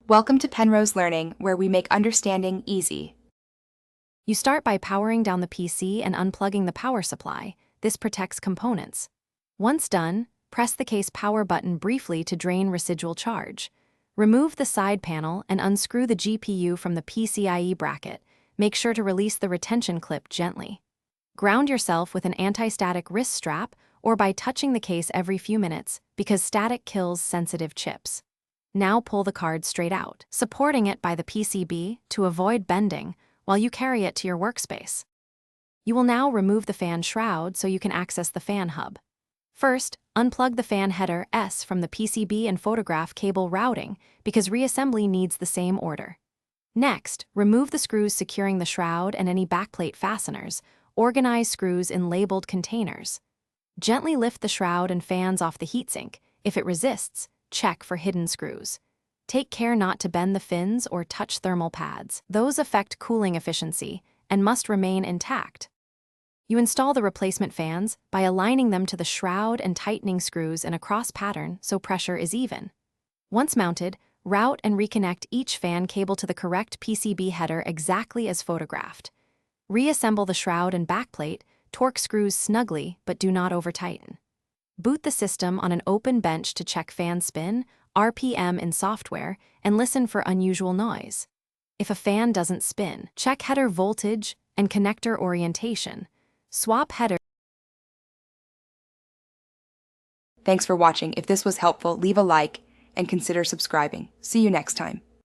Welcome to Penrose Learning, where we make understanding easy. You start by powering down the PC and unplugging the power supply. This protects components. Once done, press the case power button briefly to drain residual charge. Remove the side panel and unscrew the GPU from the PCIe bracket. Make sure to release the retention clip gently. Ground yourself with an anti-static wrist strap or by touching the case every few minutes because static kills sensitive chips. Now pull the card straight out, supporting it by the PCB to avoid bending while you carry it to your workspace. You will now remove the fan shroud so you can access the fan hub. First, unplug the fan header S from the PCB and photograph cable routing because reassembly needs the same order. Next, remove the screws securing the shroud and any backplate fasteners. Organize screws in labeled containers. Gently lift the shroud and fans off the heatsink. If it resists, check for hidden screws. Take care not to bend the fins or touch thermal pads. Those affect cooling efficiency and must remain intact. You install the replacement fans by aligning them to the shroud and tightening screws in a cross pattern so pressure is even. Once mounted, route and reconnect each fan cable to the correct PCB header exactly as photographed. Reassemble the shroud and backplate, torque screws snugly but do not over-tighten. Boot the system on an open bench to check fan spin, RPM in software, and listen for unusual noise. If a fan doesn't spin, check header voltage and connector orientation. Swap header. Thanks for watching. If this was helpful, leave a like and consider subscribing. See you next time.